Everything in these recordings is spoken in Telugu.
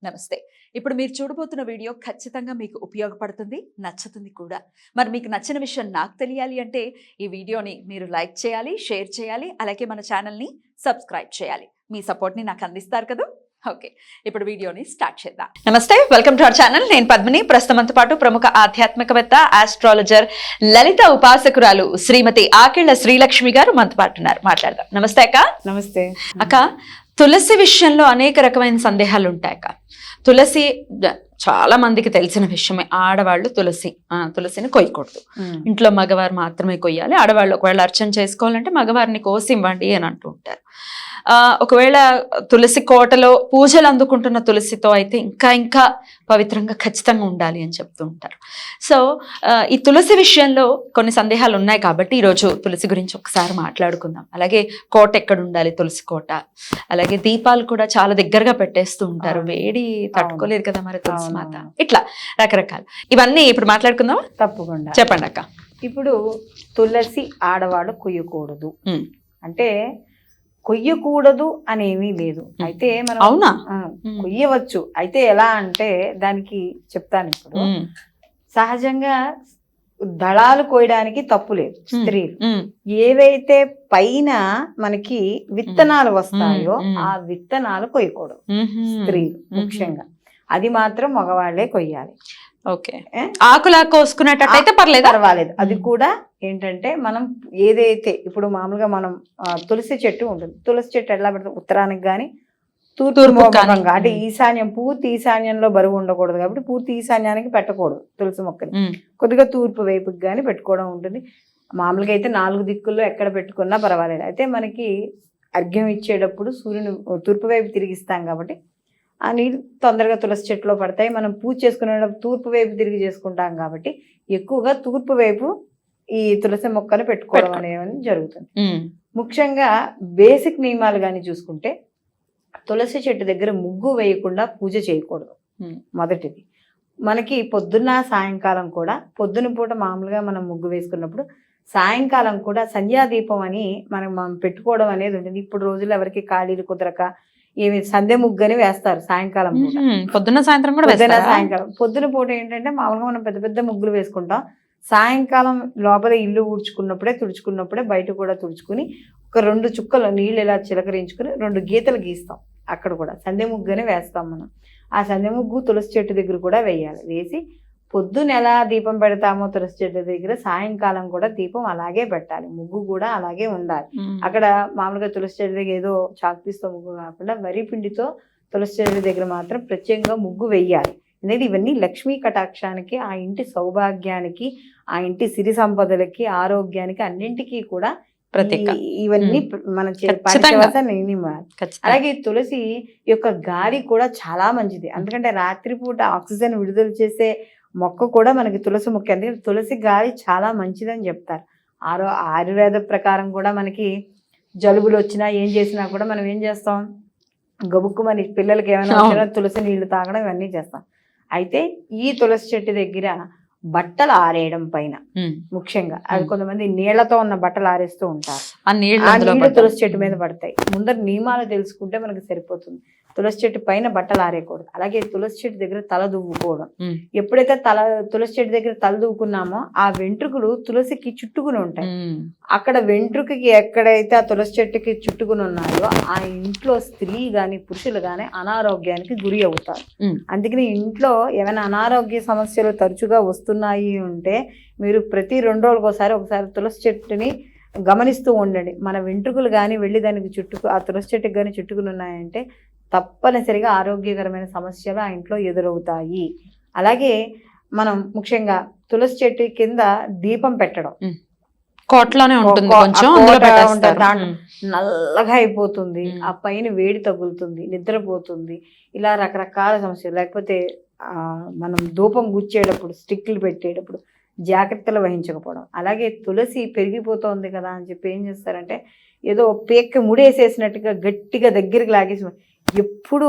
నమస్తే. ఇప్పుడు మీరు చూడబోతున్న వీడియో ఖచ్చితంగా మీకు ఉపయోగపడుతుంది, నచ్చుతుంది కూడా. మరి మీకు నచ్చిన విషయం నాకు తెలియాలి అంటే ఈ వీడియోని మీరు లైక్ చేయాలి, షేర్ చేయాలి, అలాగే మన ఛానల్ని సబ్స్క్రైబ్ చేయాలి. మీ సపోర్ట్ని నాకు అందిస్తారు కదా. ఓకే, ఇప్పుడు వీడియోని స్టార్ట్ చేద్దాం. నమస్తే, వెల్కమ్ టు అవర్ ఛానల్. నేను పద్మిని. ప్రస్తుతంతో పాటు ప్రముఖ ఆధ్యాత్మికవేత్త, ఆస్ట్రాలజర్, లలిత ఉపాసకురాలు శ్రీమతి ఆకిళ్ల శ్రీలక్ష్మి గారు మనతో పాటు ఉన్నారు. మాట్లాడదాం. నమస్తే అక్క. నమస్తే అక్క, తులసి విషయంలో అనేక రకమైన సందేహాలు ఉంటాయి అక్క. తులసి చాలా మందికి తెలిసిన విషయమే. ఆడవాళ్ళు తులసిని కొయ్యకూడదు, ఇంట్లో మగవారు మాత్రమే కొయ్యాలి. ఆడవాళ్ళు ఒకవేళ అర్చన చేసుకోవాలంటే మగవారిని కోసి ఇవ్వండి అని అంటూ ఉంటారు. ఒకవేళ తులసి కోటలో పూజలు అందుకుంటున్న తులసితో అయితే ఇంకా పవిత్రంగా ఖచ్చితంగా ఉండాలి అని చెప్తూ ఉంటారు. సో ఈ తులసి విషయంలో కొన్ని సందేహాలు ఉన్నాయి కాబట్టి ఈరోజు తులసి గురించి ఒకసారి మాట్లాడుకుందాం. అలాగే కోట ఎక్కడ ఉండాలి, తులసి కోట, అలాగే దీపాలు కూడా చాలా దగ్గరగా పెట్టేస్తూ ఉంటారు, వేడి తట్టుకోలేదు కదా మరి తులసి మాత. ఇట్లా రకరకాలు ఇవన్నీ ఇప్పుడు మాట్లాడుకుందాం. తప్పకుండా చెప్పండి అక్క. ఇప్పుడు తులసి ఆడవాళ్ళు కొయ్యకూడదు అంటే కొయ్యకూడదు అనేమీ లేదు. అయితే మనం అవునా కొయ్యవచ్చు. అయితే ఎలా అంటే దానికి చెప్తాను. ఇప్పుడు సహజంగా దళాలు కోయడానికి తప్పు లేదు. స్త్రీలు ఏవైతే పైన మనకి విత్తనాలు వస్తాయో ఆ విత్తనాలు కొయ్యకూడదు స్త్రీలు ముఖ్యంగా. అది మాత్రం మగవాళ్లే కొయ్యాలి. ఓకే, ఆకులా కోసుకునేటట్టయితే పర్వాలేదు. అది కూడా ఏంటంటే మనం ఏదైతే ఇప్పుడు మామూలుగా మనం తులసి చెట్టు ఉంటుంది. తులసి చెట్టు ఎలా పెడతాం, ఉత్తరానికి కానీ తూర్పుముఖంగా, అంటే ఈశాన్యం, పూర్తి ఈశాన్యంలో బరువు ఉండకూడదు కాబట్టి పూర్తి ఈశాన్యానికి పెట్టకూడదు తులసి మొక్కని. కొద్దిగా తూర్పు వైపుకి కానీ పెట్టుకోవడం ఉంటుంది. మామూలుగా అయితే 4 దిక్కుల్లో ఎక్కడ పెట్టుకున్నా పర్వాలేదు. అయితే మనకి అర్ఘ్యం ఇచ్చేటప్పుడు సూర్యుని తూర్పు వైపు తిరిగిస్తాం కాబట్టి ఆ నీళ్ళు తొందరగా తులసి చెట్టులో పడతాయి. మనం పూజ చేసుకునేటప్పుడు తూర్పు వైపు తిరిగి చేసుకుంటాం కాబట్టి ఎక్కువగా తూర్పు వైపు ఈ తులసి మొక్కను పెట్టుకోవడం అనేది జరుగుతుంది. ముఖ్యంగా బేసిక్ నియమాలు కానీ చూసుకుంటే తులసి చెట్టు దగ్గర ముగ్గు వేయకుండా పూజ చేయకూడదు. మొదటిది మనకి పొద్దున్న సాయంకాలం కూడా, పొద్దున పూట మామూలుగా మనం ముగ్గు వేసుకున్నప్పుడు సాయంకాలం కూడా సంధ్యాదీపం అని మనం పెట్టుకోవడం అనేది ఉంటుంది. ఇప్పుడు రోజులు ఎవరికి ఖాళీలు కుదరక ఏమి సంధ్య ముగ్గని వేస్తారు సాయంకాలం పూట. పొద్దున్న సాయంత్రం కూడా సాయంకాలం పొద్దున పూట ఏంటంటే మామూలుగా మనం పెద్ద పెద్ద ముగ్గులు వేసుకుంటాం. సాయంకాలం లోపల ఇల్లు తుడుచుకున్నప్పుడే బయట కూడా తుడుచుకుని ఒక 2 చుక్కలు నీళ్ళు ఇలా చిలకరించుకుని 2 గీతలు గీస్తాం. అక్కడ కూడా సంధ్య ముగ్గని వేస్తాం మనం. ఆ సంధ్య ముగ్గు తులసి చెట్టు దగ్గర కూడా వేయాలి. వేసి పొద్దున ఎలా దీపం పెడతామో తులసి చెట్టు దగ్గర సాయంకాలం కూడా దీపం అలాగే పెట్టాలి. ముగ్గు కూడా అలాగే ఉండాలి. అక్కడ మామూలుగా తులసి చెట్టు దగ్గర ఏదో చాక్పీస్తో ముగ్గు కాకుండా వరి పిండితో తులసి చెట్టు దగ్గర మాత్రం ప్రత్యేకంగా ముగ్గు వెయ్యాలి. ఎందుకంటే ఇవన్నీ లక్ష్మీ కటాక్షానికి, ఆ ఇంటి సౌభాగ్యానికి, ఆ ఇంటి సిరి సంపదలకి, ఆరోగ్యానికి, అన్నింటికీ కూడా ఇవన్నీ మనం అలాగే తులసి యొక్క గాలి కూడా చాలా మంచిది. ఎందుకంటే రాత్రిపూట ఆక్సిజన్ విడుదల చేసే మొక్క కూడా మనకి తులసి మొక్క. ఎందుకంటే తులసి గాలి చాలా మంచిదని చెప్తారు. ఆయుర్వేద ప్రకారం కూడా మనకి జలుబులు వచ్చినా ఏం చేసినా కూడా మనం ఏం చేస్తాం, గబుక్కు మన పిల్లలకి ఏమైనా వచ్చినా తులసి నీళ్లు తాగడం ఇవన్నీ చేస్తాం. అయితే ఈ తులసి చెట్టు దగ్గర బట్టలు ఆరేయడం పైన ముఖ్యంగా అది కొంతమంది నీళ్లతో ఉన్న బట్టలు ఆరేస్తూ ఉంటారు. ఆ నీళ్లు తులసి చెట్టు మీద పడతాయి. ముందర నియమాలు తెలుసుకుంటే మనకి సరిపోతుంది. తులసి చెట్టు పైన బట్టలు ఆరేయకూడదు. అలాగే తులసి చెట్టు దగ్గర తల దువ్వుకోవడం. ఎప్పుడైతే తులసి చెట్టు దగ్గర తల దువ్వుకున్నామో ఆ వెంట్రుకలు తులసికి చుట్టుకుని ఉంటాయి. అక్కడ వెంట్రుకకి ఎక్కడైతే ఆ తులసి చెట్టుకి చుట్టుకుని ఉన్నాయో ఆ ఇంట్లో స్త్రీ గాని పురుషులు గాని అనారోగ్యానికి గురి అవుతారు. అందుకని ఇంట్లో ఏమైనా అనారోగ్య సమస్యలు తరచుగా వస్తున్నాయి ఉంటే మీరు ప్రతి 2 రోజులకు ఒకసారి తులసి చెట్టుని గమనిస్తూ ఉండండి. మన వెంట్రుకలు కానీ వెళ్ళి దానికి ఆ తులసి చెట్టుకి కానీ చుట్టుకుని ఉన్నాయంటే తప్పనిసరిగా ఆరోగ్యకరమైన సమస్యలు ఆ ఇంట్లో ఎదురవుతాయి. అలాగే మనం ముఖ్యంగా తులసి చెట్టు కింద దీపం పెట్టడం కోట్లోనే ఉంటుంది, నల్లగా అయిపోతుంది, ఆ పైన వేడి తగులుతుంది, నిద్రపోతుంది, ఇలా రకరకాల సమస్యలు. లేకపోతే మనం ధూపం గుచ్చేటప్పుడు, స్టిక్లు పెట్టేటప్పుడు జాగ్రత్తలు వహించకపోవడం. అలాగే తులసి పెరిగిపోతుంది కదా అని చెప్పి ఏం చేస్తారంటే ఏదో పేక్క ముడేసేసినట్టుగా గట్టిగా దగ్గరికి లాగేసి, ఎప్పుడు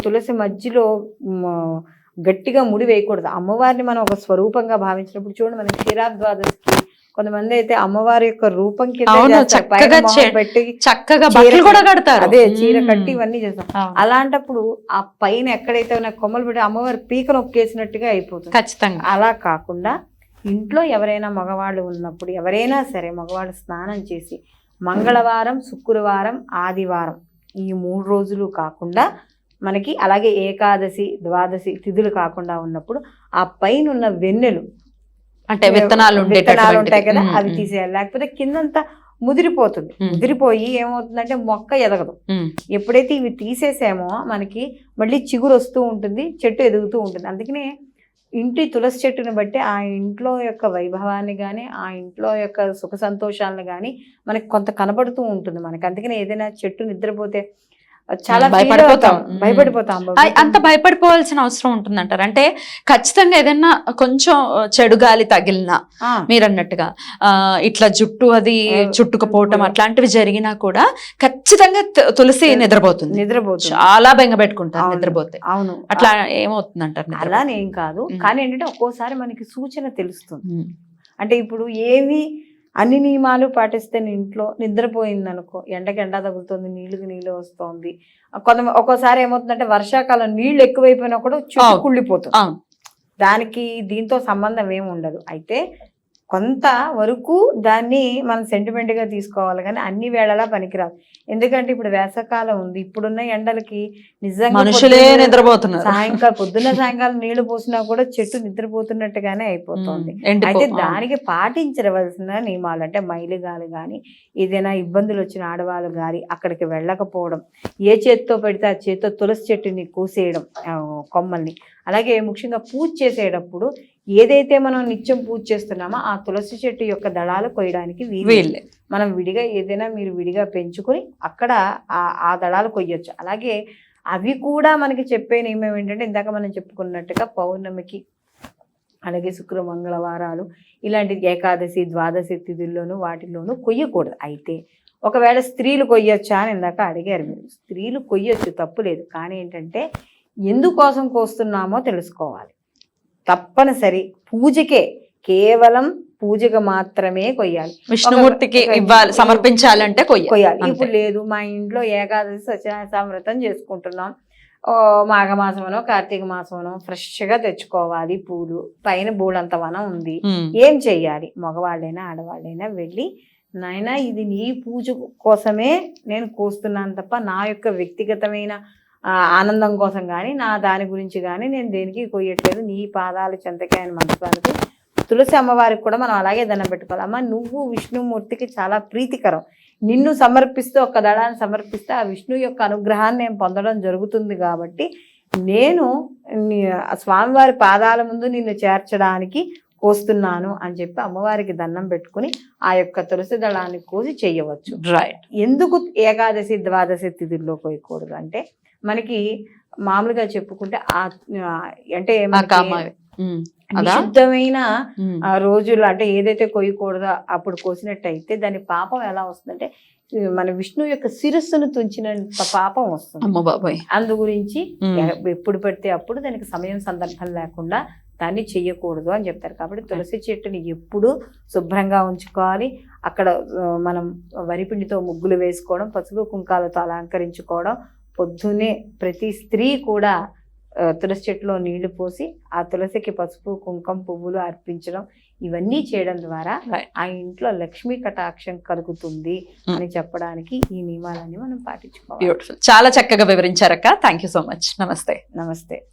తులసి మధ్యలో గట్టిగా ముడి వేయకూడదు. అమ్మవారిని మనం ఒక స్వరూపంగా భావించినప్పుడు చూడండి, మనం క్షీరాబ్ద్వాదశికి కొంతమంది అయితే అమ్మవారి యొక్క రూపం కింద అవును, చేస్తారు. పైన చక్కగా మొహం పెట్టి చక్కగా చీర బట్టలు కూడా కడతారు. అదే చీర కట్టి ఇవన్నీ చేస్తాం. అవును. అలాంటప్పుడు ఆ పైన ఎక్కడైతే ఉన్న కొమ్మలు పెట్టి అమ్మవారి పీక నొక్కేసినట్టుగా అయిపోతుంది. ఖచ్చితంగా. అలా కాకుండా ఇంట్లో ఎవరైనా మగవాళ్ళు ఉన్నప్పుడు ఎవరైనా సరే మగవాళ్ళు స్నానం చేసి మంగళవారం, శుక్రవారం, ఆదివారం ఈ 3 రోజులు కాకుండా మనకి అలాగే ఏకాదశి, ద్వాదశి తిథులు కాకుండా ఉన్నప్పుడు ఆ పైన ఉన్న వెన్నెలు అంటే విత్తనాలు ఉంటాయి కదా, అవి తీసేయాలి. లేకపోతే కిందంతా ముదిరిపోతుంది. ముదిరిపోయి ఏమవుతుందంటే మొక్క ఎదగదు. ఎప్పుడైతే ఇవి తీసేసామో మనకి మళ్ళీ చిగురు వస్తూ ఉంటుంది, చెట్టు ఎదుగుతూ ఉంటుంది. అందుకనే ఇంటి తులసి చెట్టుని బట్టి ఆ ఇంట్లో యొక్క వైభవాన్ని కానీ ఆ ఇంట్లో యొక్క సుఖ సంతోషాలను కానీ మనకి కొంత కనబడుతూ ఉంటుంది మనకి. అందుకని ఏదైనా చెట్టు నిద్రపోతే చాలా భయపడిపోతాం. అంత భయపడిపోవాల్సిన అవసరం ఉంటుందంటారు? అంటే ఖచ్చితంగా ఏదైనా కొంచెం చెడు గాలి తగిలినా మీరు అన్నట్టుగా ఇట్లా జుట్టు అది చుట్టుకుపోవటం అట్లాంటివి జరిగినా కూడా ఖచ్చితంగా తులసి నిద్రపోతుంది. చాలా బెంగ పెట్టుకుంటారు నిద్రపోతే. అవును, అట్లా ఏమవుతుంది అంటారు? అలానేం కాదు, కానీ ఏంటంటే ఒక్కోసారి మనకి సూచన తెలుస్తుంది. అంటే ఇప్పుడు ఏవి అన్ని నియమాలు పాటిస్తే ఇంట్లో నిద్రపోయింది అనుకో, ఎండకి ఎండ తగులుతుంది, నీళ్ళకి నీళ్ళు వస్తుంది. ఒక్కోసారి ఏమవుతుందంటే వర్షాకాలం నీళ్లు ఎక్కువైపోయినా కూడా చుట్టూ కుళ్ళిపోతుంది. దానికి దీంతో సంబంధం ఏమి ఉండదు. అయితే కొంత వరకు దాన్ని మనం సెంటిమెంట్గా తీసుకోవాలి, కానీ అన్ని వేళలా పనికిరాదు. ఎందుకంటే ఇప్పుడు వేసవకాలం ఉంది, ఇప్పుడున్న ఎండలకి నిజంగా మనుషులే నిద్రపోతున్నారు. పొద్దున్న సాయంకాలం నీళ్లు పోసినా కూడా చెట్టు నిద్రపోతున్నట్టుగానే అయిపోతుంది. అయితే దానికి పాటించవలసిన నియమాలు అంటే మైలుగాలు కానీ ఏదైనా ఇబ్బందులు వచ్చిన ఆడవాళ్ళు కానీ అక్కడికి వెళ్ళకపోవడం, ఏ చేతితో పెడితే ఆ చేతితో తులసి చెట్టుని కోసేయడం కొమ్మల్ని. అలాగే ముఖ్యంగా పూజ చేసేటప్పుడు ఏదైతే మనం నిత్యం పూజ చేస్తున్నామో ఆ తులసి చెట్టు యొక్క దళాలు కొయ్యడానికి వీలు. మనం విడిగా ఏదైనా మీరు విడిగా పెంచుకొని అక్కడ ఆ దళాలు కొయ్యొచ్చు. అలాగే అవి కూడా మనకి చెప్పే నియమం ఏంటంటే ఇందాక మనం చెప్పుకున్నట్టుగా పౌర్ణమికి అలాగే శుక్ర మంగళవారాలు ఇలాంటి ఏకాదశి, ద్వాదశి తిథుల్లోనూ వాటిల్లోనూ కొయ్యకూడదు. అయితే ఒకవేళ స్త్రీలు కొయ్యొచ్చా అని ఇందాక అడిగారు మీరు. స్త్రీలు కొయ్యొచ్చు, తప్పు లేదు. కానీ ఏంటంటే ఎందుకోసం కోస్తున్నామో తెలుసుకోవాలి. తప్పనిసరి పూజకే, కేవలం పూజకు మాత్రమే కొయ్యాలి. విష్ణుమూర్తికి ఇవ్వాలి, సమర్పించాలంటే కొయ్యాలి. ఇప్పుడు లేదు, మా ఇంట్లో ఏకాదశి సత్యనారాయణ వ్రతం చేసుకుంటున్నాం, మాఘమాసమనో కార్తీక మాసమనో ఫ్రెష్గా తెచ్చుకోవాలి పూలు, పైన బూడంత వనం ఉంది, ఏం చెయ్యాలి? మగవాళ్ళైనా ఆడవాళ్ళైనా వెళ్ళి, నాయనా ఇది నీ పూజ కోసమే నేను కోస్తున్నాను తప్ప నా యొక్క వ్యక్తిగతమైన ఆనందం కోసం కానీ నా దాని గురించి కానీ నేను దేనికి కొయ్యట్లేదు. నీ పాదాలు చెంతకాయని మనసుకి తులసి అమ్మవారికి కూడా మనం అలాగే దండం పెట్టుకోవాలి. అమ్మ నువ్వు విష్ణుమూర్తికి చాలా ప్రీతికరం, నిన్ను సమర్పిస్తూ ఒక్క దళాన్ని సమర్పిస్తే ఆ విష్ణు యొక్క అనుగ్రహాన్ని నేను పొందడం జరుగుతుంది. కాబట్టి నేను స్వామివారి పాదాల ముందు నిన్ను చేర్చడానికి కోస్తున్నాను అని చెప్పి అమ్మవారికి దండం పెట్టుకుని ఆ యొక్క తులసి దళాన్ని కోసి చేయవచ్చు. రైట్. ఎందుకు ఏకాదశి, ద్వాదశి తిథుల్లో కోయకూడదు అంటే మనకి మామూలుగా చెప్పుకుంటే అంటే నిషిద్ధమైన రోజులు అంటే ఏదైతే కొయ్యకూడదో అప్పుడు కోసినట్టయితే దాని పాపం ఎలా వస్తుందంటే మన విష్ణు యొక్క శిరస్సును తుంచినంత పాపం వస్తుంది. అందు గురించి ఎప్పుడు పడితే అప్పుడు దానికి సమయం సందర్భం లేకుండా దాన్ని చెయ్యకూడదు అని చెప్తారు. కాబట్టి తులసి చెట్టుని ఎప్పుడు శుభ్రంగా ఉంచుకోవాలి. అక్కడ మనం వరిపిండితో ముగ్గులు వేసుకోవడం, పసుపు కుంకాలతో అలంకరించుకోవడం, పొద్దున్నే ప్రతి స్త్రీ కూడా తులసి చెట్టులో నీళ్లు పోసి ఆ తులసికి పసుపు, కుంకం, పువ్వులు అర్పించడం, ఇవన్నీ చేయడం ద్వారా ఆ ఇంట్లో లక్ష్మీ కటాక్షం కలుగుతుంది అని చెప్పడానికి ఈ నియమాలన్నీ మనం పాటించుకోవాలి. చాలా చక్కగా వివరించారక్క. Thank you so much. నమస్తే. నమస్తే.